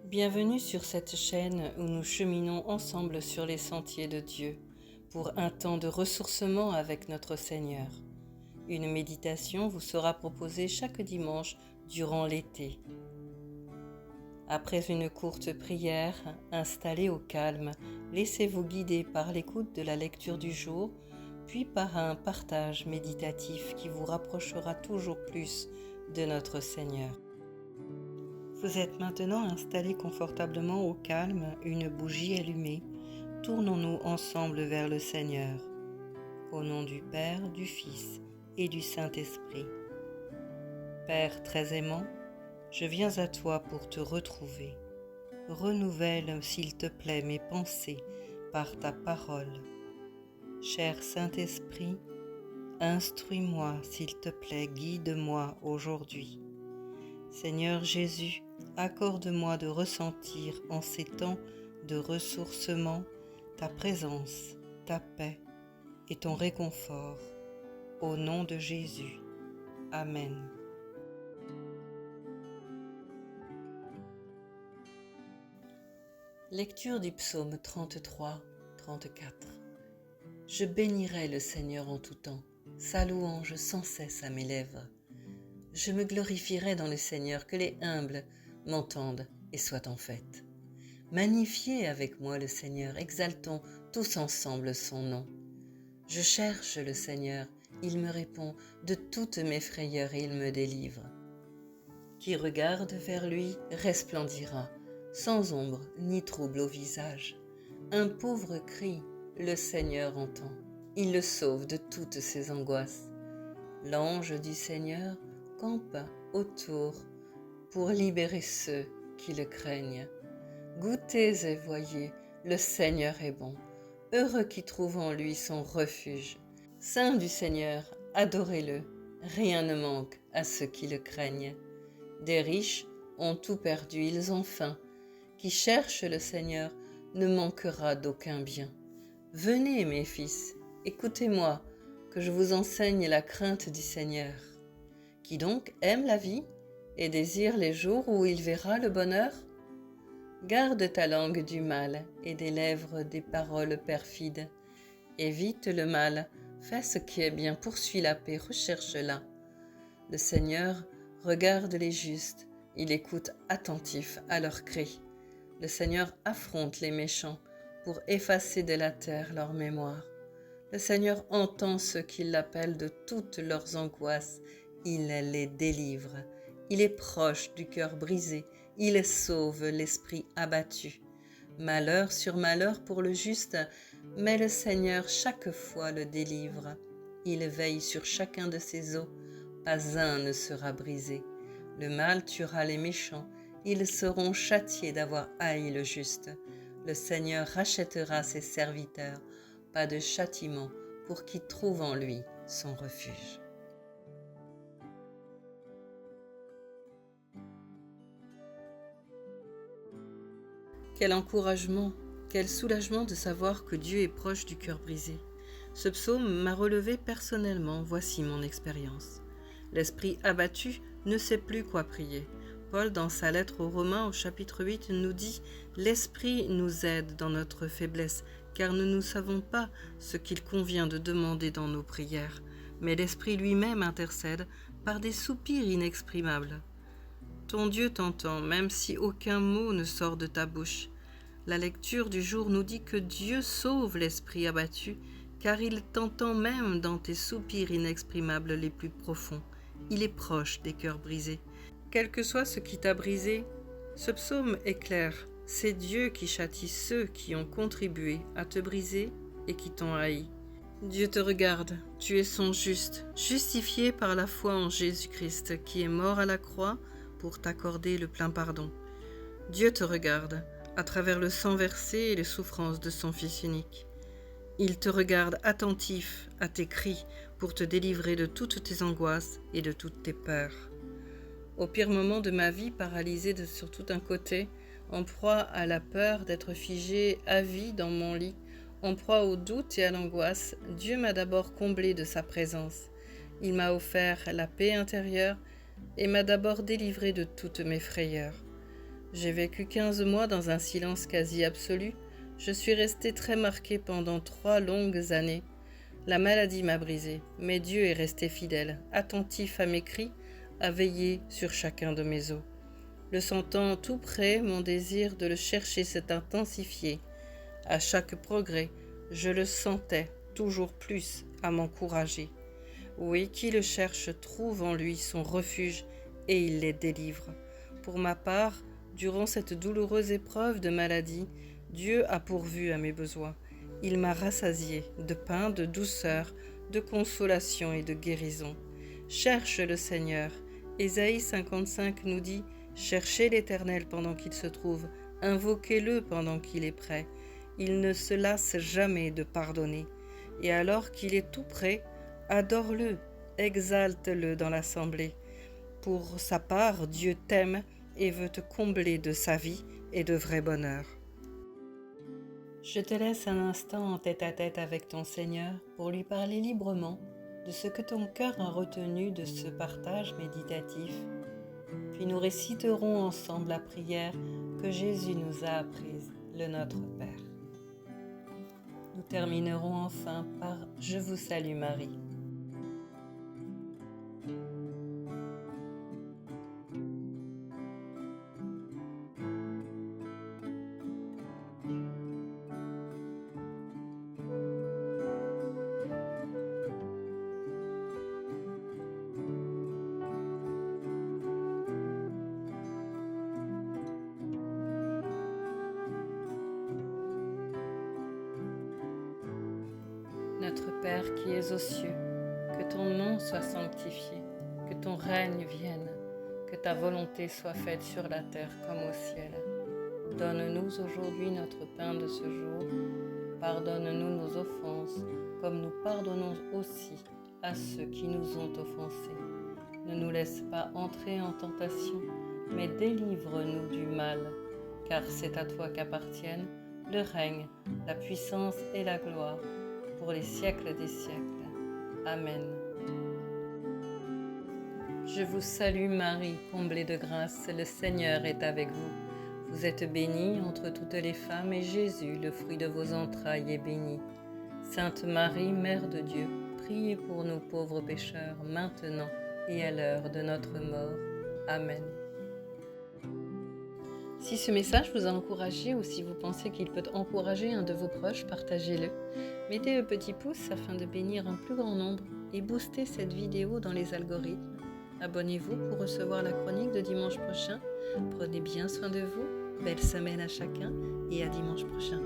Bienvenue sur cette chaîne où nous cheminons ensemble sur les sentiers de Dieu pour un temps de ressourcement avec notre Seigneur. Une méditation vous sera proposée chaque dimanche durant l'été. Après une courte prière, installée au calme, laissez-vous guider par l'écoute de la lecture du jour, puis par un partage méditatif qui vous rapprochera toujours plus de notre Seigneur. Vous êtes maintenant installé confortablement au calme, une bougie allumée. Tournons-nous ensemble vers le Seigneur. Au nom du Père, du Fils et du Saint-Esprit. Père très aimant, je viens à toi pour te retrouver. Renouvelle, s'il te plaît, mes pensées par ta parole. Cher Saint-Esprit, instruis-moi, s'il te plaît, guide-moi aujourd'hui. Seigneur Jésus, accorde-moi de ressentir en ces temps de ressourcement ta présence, ta paix et ton réconfort. Au nom de Jésus. Amen. Lecture du psaume 33, 34. Je bénirai le Seigneur en tout temps, sa louange sans cesse à mes lèvres. Je me glorifierai dans le Seigneur, que les humbles m'entendent et soient en fête. Magnifiez avec moi le Seigneur, exaltons tous ensemble son nom. Je cherche le Seigneur, il me répond de toutes mes frayeurs et il me délivre. Qui regarde vers lui resplendira, sans ombre ni trouble au visage. Un pauvre crie, le Seigneur entend, il le sauve de toutes ses angoisses. L'ange du Seigneur campe autour pour libérer ceux qui le craignent. Goûtez et voyez, le Seigneur est bon. Heureux qui trouve en lui son refuge. Saint du Seigneur, adorez-le. Rien ne manque à ceux qui le craignent. Des riches ont tout perdu, ils ont faim. Qui cherche le Seigneur ne manquera d'aucun bien. Venez, mes fils, écoutez-moi, que je vous enseigne la crainte du Seigneur. Qui donc aime la vie et désire les jours où il verra le bonheur? Garde ta langue du mal et des lèvres des paroles perfides. Évite le mal, fais ce qui est bien, poursuis la paix, recherche-la. Le Seigneur regarde les justes, il écoute attentif à leurs cris. Le Seigneur affronte les méchants pour effacer de la terre leur mémoire. Le Seigneur entend ceux qui l'appellent de toutes leurs angoisses. Il les délivre. Il est proche du cœur brisé. Il sauve l'esprit abattu. Malheur sur malheur pour le juste, mais le Seigneur chaque fois le délivre. Il veille sur chacun de ses os. Pas un ne sera brisé. Le mal tuera les méchants. Ils seront châtiés d'avoir haï le juste. Le Seigneur rachètera ses serviteurs. Pas de châtiment pour qui trouve en lui son refuge. Quel encouragement, quel soulagement de savoir que Dieu est proche du cœur brisé. Ce psaume m'a relevé personnellement, voici mon expérience. L'esprit abattu ne sait plus quoi prier. Paul, dans sa lettre aux Romains au chapitre 8, nous dit « L'Esprit nous aide dans notre faiblesse, car nous ne savons pas ce qu'il convient de demander dans nos prières, mais l'Esprit lui-même intercède par des soupirs inexprimables. » Ton Dieu t'entend, même si aucun mot ne sort de ta bouche. La lecture du jour nous dit que Dieu sauve l'esprit abattu, car il t'entend même dans tes soupirs inexprimables les plus profonds. Il est proche des cœurs brisés. Quel que soit ce qui t'a brisé, ce psaume est clair. C'est Dieu qui châtie ceux qui ont contribué à te briser et qui t'ont haï. Dieu te regarde, tu es son juste, justifié par la foi en Jésus-Christ, qui est mort à la croix pour t'accorder le plein pardon. Dieu te regarde à travers le sang versé et les souffrances de son Fils unique. Il te regarde attentif à tes cris pour te délivrer de toutes tes angoisses et de toutes tes peurs. Au pire moment de ma vie, paralysée sur tout un côté, en proie à la peur d'être figée à vie dans mon lit, en proie au doute et à l'angoisse, Dieu m'a d'abord comblé de sa présence. Il m'a offert la paix intérieure et m'a d'abord délivré de toutes mes frayeurs. J'ai vécu 15 mois dans un silence quasi absolu. Je suis restée très marquée pendant 3 longues années. La maladie m'a brisée, mais Dieu est resté fidèle, attentif à mes cris, à veiller sur chacun de mes os. Le sentant tout près, mon désir de le chercher s'est intensifié. À chaque progrès, je le sentais toujours plus à m'encourager. Oui, qui le cherche trouve en lui son refuge et il les délivre. Pour ma part, durant cette douloureuse épreuve de maladie, Dieu a pourvu à mes besoins. Il m'a rassasié de pain, de douceur, de consolation et de guérison. Cherche le Seigneur. Ésaïe 55 nous dit « Cherchez l'Éternel pendant qu'il se trouve, invoquez-le pendant qu'il est prêt. Il ne se lasse jamais de pardonner. Et alors qu'il est tout prêt, adore-le, exalte-le dans l'assemblée. Pour sa part, Dieu t'aime et veut te combler de sa vie et de vrai bonheur. » Je te laisse un instant en tête-à-tête avec ton Seigneur pour lui parler librement de ce que ton cœur a retenu de ce partage méditatif. Puis nous réciterons ensemble la prière que Jésus nous a apprise, le Notre Père. Nous terminerons enfin par « Je vous salue Marie ». Notre Père qui es aux cieux, que ton nom soit sanctifié, que ton règne vienne, que ta volonté soit faite sur la terre comme au ciel. Donne-nous aujourd'hui notre pain de ce jour. Pardonne-nous nos offenses, comme nous pardonnons aussi à ceux qui nous ont offensés. Ne nous laisse pas entrer en tentation, mais délivre-nous du mal, car c'est à toi qu'appartiennent le règne, la puissance et la gloire, pour les siècles des siècles. Amen. Je vous salue Marie, comblée de grâce, le Seigneur est avec vous. Vous êtes bénie entre toutes les femmes et Jésus, le fruit de vos entrailles, est béni. Sainte Marie, Mère de Dieu, priez pour nous pauvres pécheurs, maintenant et à l'heure de notre mort. Amen. Si ce message vous a encouragé ou si vous pensez qu'il peut encourager un de vos proches, partagez-le. Mettez le petit pouce afin de bénir un plus grand nombre et booster cette vidéo dans les algorithmes. Abonnez-vous pour recevoir la chronique de dimanche prochain. Prenez bien soin de vous. Belle semaine à chacun et à dimanche prochain.